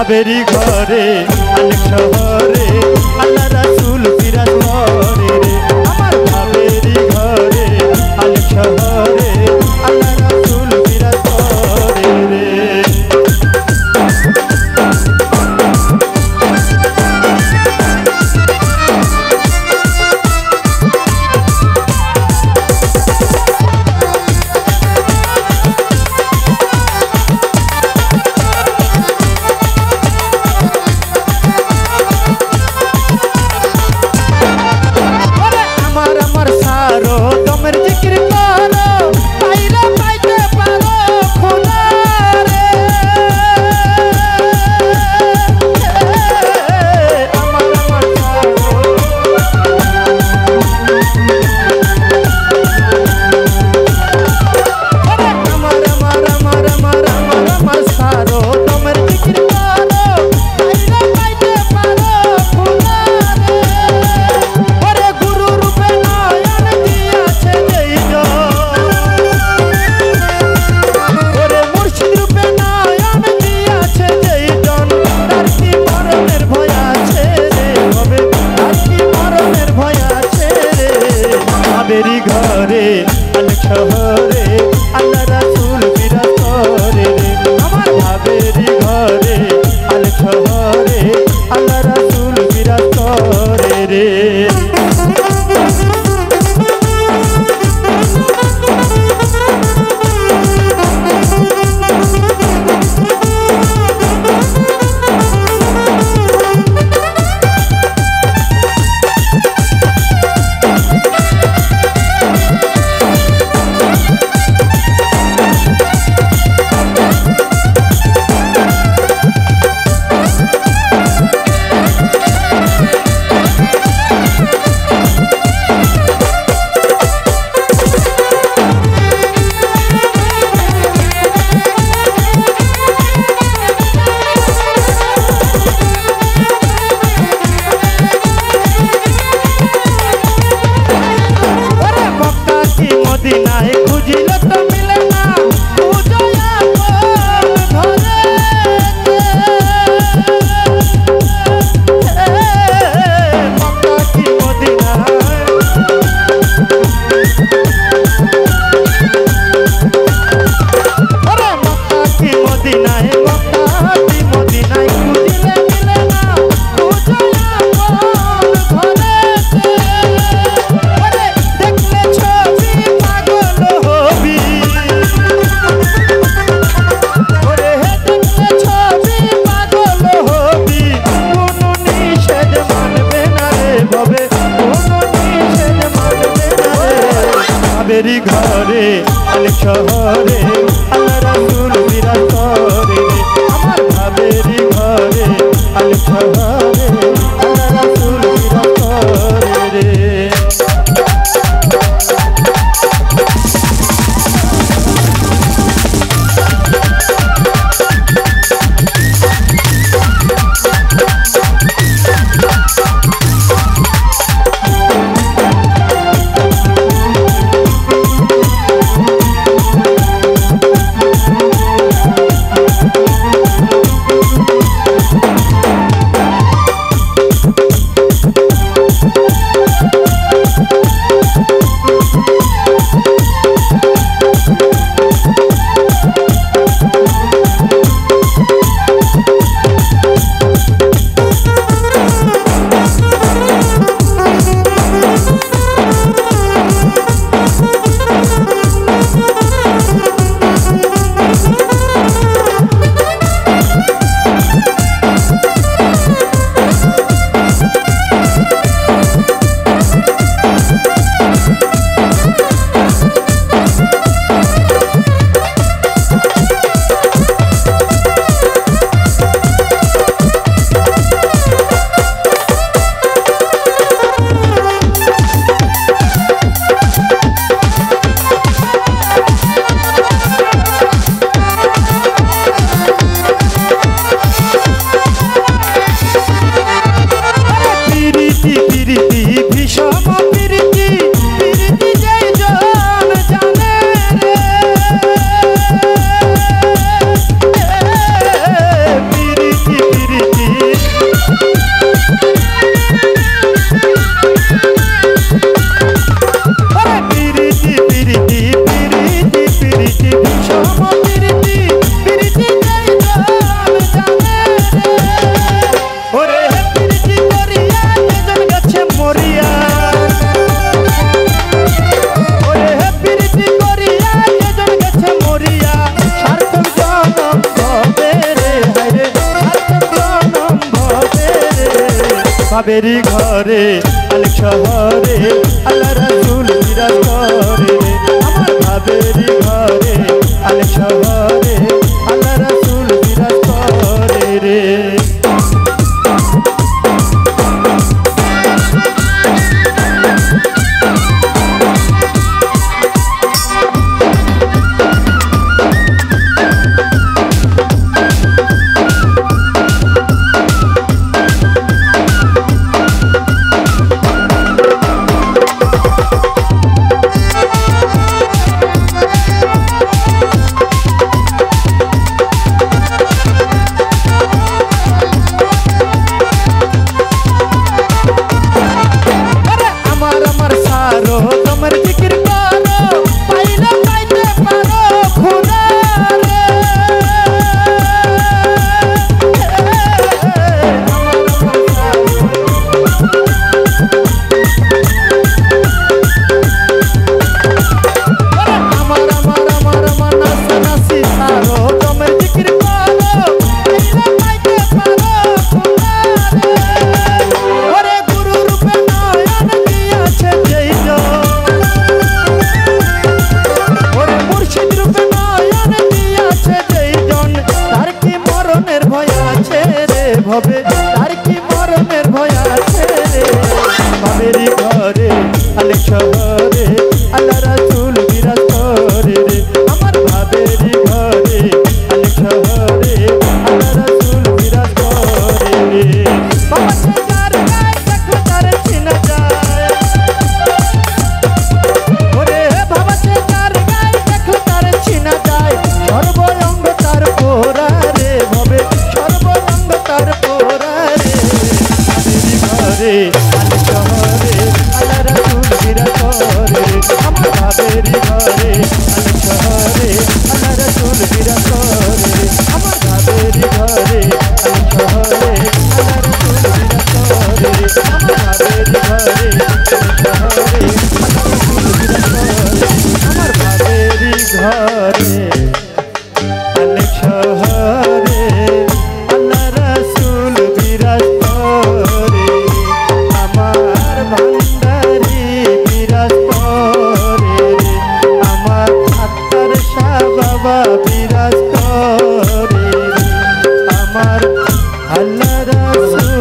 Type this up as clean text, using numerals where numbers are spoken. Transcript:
ভাবেরি ঘরে আলেক শহরে আল্লাহ রাসূল বিরাজ করে রে। আমার ভাবেরি ঘরে আলেক শহরে আল্লাহ রাসূল বিরাজ করে রে। ভাবেরি ঘরে আলেক শহরে আল্লাহ রাসূল বিরাজ করে রে। আমার ভাবেরি ঘরে আলেক শহরে আল্লাহ রাসূল বিরাজ করে রে। মদিনায় খুঁজিল তো মিলে না খুঁজো আপন ঘরে। মক্কা কি মদিনায় ওরে মক্কা কি মদিনায় মক্কা কি মদিনায় খুঁজিলে মিলে না খুঁজো আপন ঘরে। ভাবেরি ঘরে আলেক শহরে আল্লাহ রাসূল বিরাজ করে রে। আমার ভাবেরি ঘরে আলেক শহরে আল্লাহ রাসূল বিরাজ করে রে। ভাবেরি ঘরে অনেক শহরে আল্লাহ রাসূল বিরাজ করে রে আমার ভাবেরি ঘরে অনেক শহরে আল্লাহ রাসূল বিরাজ করে রে তার কি মরণের ভয় আছে রে ভাবেরি ঘরে অনেক শহরে আল্লাহ রাসূল বিরাজ করে রে আমার ভাবেরি ঘরে অনেক শহরে আল্লাহ রাসূল বিরাজ করে রে বাবা যার গায়ে দেখো তার চিনা যায় ওরে বাবা যার গায়ে দেখো তার চিনা যায় সর্বঙ্গ তার পোরা রে ভাবে সর্বঙ্গ তার পোরা রে ভাবেরি ঘরে অনেক শহরে আল্লাহ রাসূল বিরাজ করে আমার ভাবেরি ঘরে অনেক শহরে আল্লাহ রাসূল বিরাজ করে আমার ভাবেরি ঘরে অনেক শহরে আল্লাহ রাসূল বিরাজ করে আমার ভাবেরি ঘরে অনেক শহরে আল্লাহ রাসূল বিরাজ করে আমার ভাবেরি ঘরে অনেক শহরে আল্লাহ রাসূল বিরাজ করে আমার ভান্ডারি বিরাজ করে আমার আত্মার শাহ বাবা বিরাজ করে আমার আল্লাহ রাসূল